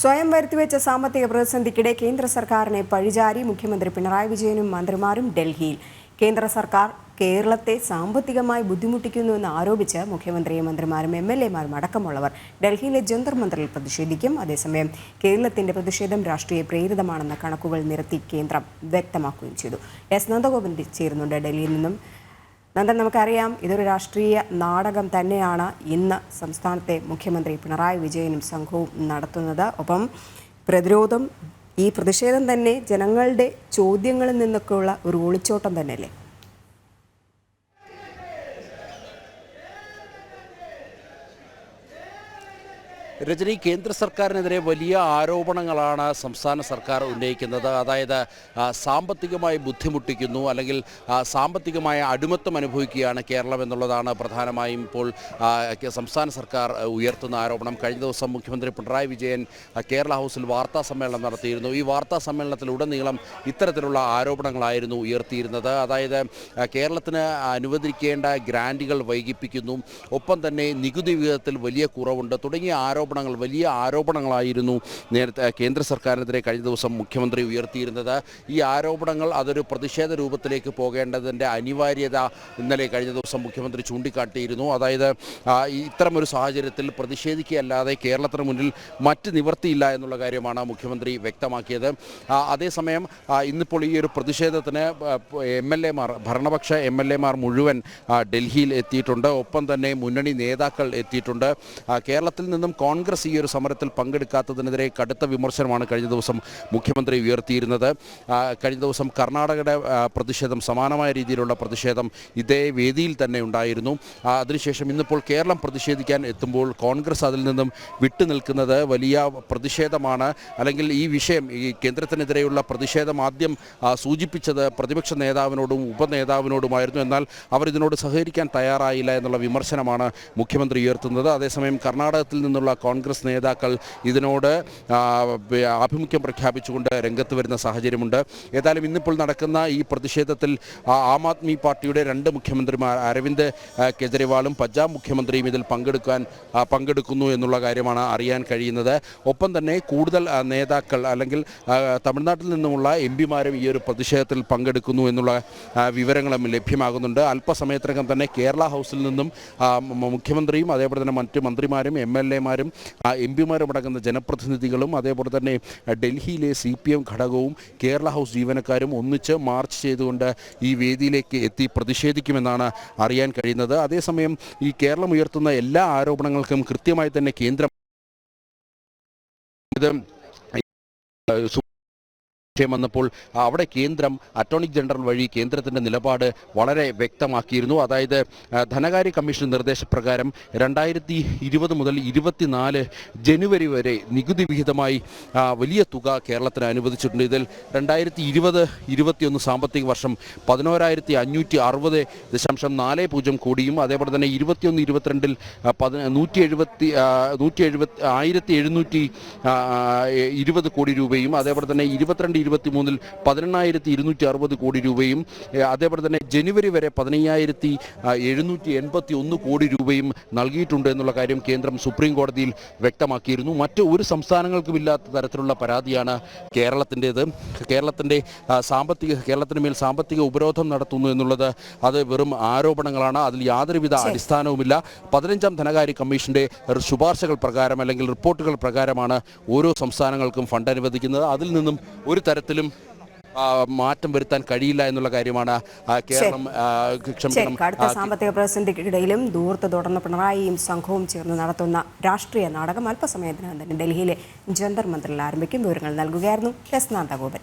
സ്വയം വരുത്തിവെച്ച സാമ്പത്തിക പ്രതിസന്ധിക്കിടെ കേന്ദ്ര സർക്കാരിനെ പഴിചാരി മുഖ്യമന്ത്രി പിണറായി വിജയനും മന്ത്രിമാരും ഡൽഹിയിൽ. കേന്ദ്ര സർക്കാർ കേരളത്തെ സാമ്പത്തികമായി ബുദ്ധിമുട്ടിക്കുന്നുവെന്ന് ആരോപിച്ച് മുഖ്യമന്ത്രിയും മന്ത്രിമാരും എംഎൽഎമാരും അടക്കമുള്ളവർ ഡൽഹിയിലെ ജന്തർ മന്ദിറിൽ പ്രതിഷേധിക്കും. അതേസമയം കേരളത്തിന്റെ പ്രതിഷേധം രാഷ്ട്രീയ പ്രേരിതമാണെന്ന കണക്കുകൾ നിരത്തി കേന്ദ്രം വ്യക്തമാക്കുകയും ചെയ്തു. എസ് നന്ദഗോപൻ ചേരുന്നുണ്ട് ഡൽഹിയിൽ നിന്നും. നന്ദൻ, നമുക്കറിയാം ഇതൊരു രാഷ്ട്രീയ നാടകം തന്നെയാണ് ഇന്ന് സംസ്ഥാനത്തെ മുഖ്യമന്ത്രി പിണറായി വിജയനും സംഘവും നടത്തുന്നത്. ഒപ്പം ഈ പ്രതിഷേധം തന്നെ ജനങ്ങളുടെ ചോദ്യങ്ങളിൽ നിന്നൊക്കെയുള്ള ഒരു ഒളിച്ചോട്ടം തന്നെയല്ലേ? രജനി, കേന്ദ്ര സർക്കാരിനെതിരെ വലിയ ആരോപണങ്ങളാണ് സംസ്ഥാന സർക്കാർ ഉന്നയിക്കുന്നത്. അതായത് സാമ്പത്തികമായി ബുദ്ധിമുട്ടിക്കുന്നു, അല്ലെങ്കിൽ സാമ്പത്തികമായ അടിമത്തം അനുഭവിക്കുകയാണ് കേരളം എന്നുള്ളതാണ് പ്രധാനമായും ഇപ്പോൾ സംസ്ഥാന സർക്കാർ ഉയർത്തുന്ന ആരോപണം. കഴിഞ്ഞ ദിവസം മുഖ്യമന്ത്രി പിണറായി വിജയൻ കേരള ഹൗസിൽ വാർത്താ സമ്മേളനം നടത്തിയിരുന്നു. ഈ വാർത്താ സമ്മേളനത്തിലുടനീളം ഇത്തരത്തിലുള്ള ആരോപണങ്ങളായിരുന്നു ഉയർത്തിയിരുന്നത്. അതായത് കേരളത്തിന് അനുവദിക്കേണ്ട ഗ്രാൻറ്റുകൾ വൈകിപ്പിക്കുന്നു, ഒപ്പം തന്നെ നികുതി വിഹിതത്തിൽ വലിയ കുറവുണ്ട് തുടങ്ങിയ വലിയ ആരോപണങ്ങളായിരുന്നു നേരത്തെ കേന്ദ്ര സർക്കാരിനെതിരെ കഴിഞ്ഞ ദിവസം മുഖ്യമന്ത്രി ഉയർത്തിയിരുന്നത്. ഈ ആരോപണങ്ങൾ അതൊരു പ്രതിഷേധ രൂപത്തിലേക്ക് പോകേണ്ടതിൻ്റെ അനിവാര്യത ഇന്നലെ കഴിഞ്ഞ ദിവസം മുഖ്യമന്ത്രി ചൂണ്ടിക്കാട്ടിയിരുന്നു. അതായത് ഇത്തരമൊരു സാഹചര്യത്തിൽ പ്രതിഷേധിക്കുകയല്ലാതെ കേരളത്തിന് മുന്നിൽ മറ്റ് നിവൃത്തിയില്ല എന്നുള്ള കാര്യമാണ് മുഖ്യമന്ത്രി വ്യക്തമാക്കിയത്. അതേസമയം ഇന്നിപ്പോൾ ഈ ഒരു പ്രതിഷേധത്തിന് ഭരണപക്ഷ എം എൽ എമാർ മുഴുവൻ ഡൽഹിയിൽ എത്തിയിട്ടുണ്ട്. ഒപ്പം തന്നെ മുന്നണി നേതാക്കൾ എത്തിയിട്ടുണ്ട്. കേരളത്തിൽ നിന്നും കോൺഗ്രസ് ഈ ഒരു സമരത്തിൽ പങ്കെടുക്കാത്തതിനെതിരെ കടുത്ത വിമർശനമാണ് കഴിഞ്ഞ ദിവസം മുഖ്യമന്ത്രി ഉയർത്തിയിരുന്നത്. കഴിഞ്ഞ ദിവസം കർണാടകയുടെ പ്രതിഷേധം, സമാനമായ രീതിയിലുള്ള പ്രതിഷേധം ഇതേ വേദിയിൽ തന്നെ ഉണ്ടായിരുന്നു. അതിനുശേഷം ഇന്നിപ്പോൾ കേരളം പ്രതിഷേധിക്കാൻ എത്തുമ്പോൾ കോൺഗ്രസ് അതിൽ നിന്നും വിട്ടുനിൽക്കുന്നത് വലിയ പ്രതിഷേധമാണ്. അല്ലെങ്കിൽ ഈ വിഷയം, ഈ കേന്ദ്രത്തിനെതിരെയുള്ള പ്രതിഷേധം ആദ്യം സൂചിപ്പിച്ചത് പ്രതിപക്ഷ നേതാവിനോടും ഉപനേതാവിനോടുമായിരുന്നു. എന്നാൽ അവർ ഇതിനോട് സഹകരിക്കാൻ തയ്യാറായില്ല എന്നുള്ള വിമർശനമാണ് മുഖ്യമന്ത്രി ഉയർത്തുന്നത്. അതേസമയം കർണാടകത്തിൽ നിന്നുള്ള കോൺഗ്രസ് നേതാക്കൾ ഇതിനോട് ആഭിമുഖ്യം പ്രഖ്യാപിച്ചുകൊണ്ട് രംഗത്ത് വരുന്ന സാഹചര്യമുണ്ട്. ഏതായാലും ഇന്നിപ്പോൾ നടക്കുന്ന ഈ പ്രതിഷേധത്തിൽ ആം ആദ്മി പാർട്ടിയുടെ 2 മുഖ്യമന്ത്രിമാർ, അരവിന്ദ് കെജ്രിവാളും പഞ്ചാബ് മുഖ്യമന്ത്രിയും ഇതിൽ പങ്കെടുക്കുന്നു എന്നുള്ള കാര്യമാണ് അറിയാൻ കഴിയുന്നത്. ഒപ്പം തന്നെ കൂടുതൽ നേതാക്കൾ, അല്ലെങ്കിൽ തമിഴ്നാട്ടിൽ നിന്നുമുള്ള എംപിമാരും ഈ ഒരു പ്രതിഷേധത്തിൽ പങ്കെടുക്കുന്നു എന്നുള്ള വിവരങ്ങളും ലഭ്യമാകുന്നുണ്ട്. അല്പസമയത്തിനകം തന്നെ കേരള ഹൗസിൽ നിന്നും മുഖ്യമന്ത്രിയും അതേപോലെ തന്നെ മറ്റ് മന്ത്രിമാരും എം എൽ എമാരും എംപിമാരും അടങ്ങുന്ന ജനപ്രതിനിധികളും അതേപോലെ തന്നെ ഡൽഹിയിലെ CPM ഘടകവും കേരള ഹൗസ് ജീവനക്കാരും ഒന്നിച്ച് മാർച്ച് ചെയ്തുകൊണ്ട് ഈ വേദിയിലേക്ക് എത്തി പ്രതിഷേധിക്കുമെന്നാണ് അറിയാൻ കഴിയുന്നത്. അതേസമയം ഈ കേരളം ഉയർത്തുന്ന എല്ലാ ആരോപണങ്ങൾക്കും കൃത്യമായി തന്നെ കേന്ദ്രം വന്നപ്പോൾ അവിടെ കേന്ദ്രം അറ്റോർണി ജനറൽ വഴി കേന്ദ്രത്തിൻ്റെ നിലപാട് വളരെ വ്യക്തമാക്കിയിരുന്നു. അതായത് ധനകാര്യ കമ്മീഷൻ നിർദ്ദേശപ്രകാരം 2020 മുതൽ 24 ജനുവരി വരെ നികുതി വിഹിതമായി വലിയ തുക കേരളത്തിന് അനുവദിച്ചിട്ടുണ്ട്. ഇതിൽ 2020-21 സാമ്പത്തിക വർഷം 11,560.40 കോടിയും അതേപോലെ തന്നെ 21-22 1,720 കോടി രൂപയും അതേപോലെ തന്നെ 22-23 18,260 കോടി രൂപയും അതേപോലെ തന്നെ ജനുവരി വരെ 15,781 കോടി രൂപയും നൽകിയിട്ടുണ്ട് എന്നുള്ള കാര്യം കേന്ദ്രം സുപ്രീം കോടതിയിൽ വ്യക്തമാക്കിയിരുന്നു. മറ്റ് ഒരു സംസ്ഥാനങ്ങൾക്കുമില്ലാത്ത തരത്തിലുള്ള പരാതിയാണ് കേരളത്തിൻ്റേത്. കേരളത്തിന് മേൽ സാമ്പത്തിക ഉപരോധം നടത്തുന്നു എന്നുള്ളത് അത് വെറും ആരോപണങ്ങളാണ്. അതിൽ യാതൊരുവിധ അടിസ്ഥാനവുമില്ല. 15ാം ധനകാര്യ കമ്മീഷന്റെ ശുപാർശകൾ പ്രകാരം അല്ലെങ്കിൽ റിപ്പോർട്ടുകൾ പ്രകാരമാണ് ഓരോ സംസ്ഥാനങ്ങൾക്കും ഫണ്ട് അനുവദിക്കുന്നത്. അതിൽ നിന്നും ഒരു തരത്തിലും മാറ്റം വരുത്താൻ കഴിയില്ല എന്നുള്ള കാര്യമാണ് കേരളം. അടുത്ത സാമ്പത്തിക പ്രതിസന്ധിക്കിടയിലും ദൂരത്ത് തുടർന്ന് പിണറായിയും സംഘവും ചേർന്ന് നടത്തുന്ന രാഷ്ട്രീയ നാടകം അല്പസമയത്തിനകം തന്നെ ഡൽഹിയിലെ ജന്തർ മന്ദിറിൽ ആരംഭിക്കും. വിവരങ്ങൾ നൽകുകയായിരുന്നു എസ് നന്ദഗോപൻ.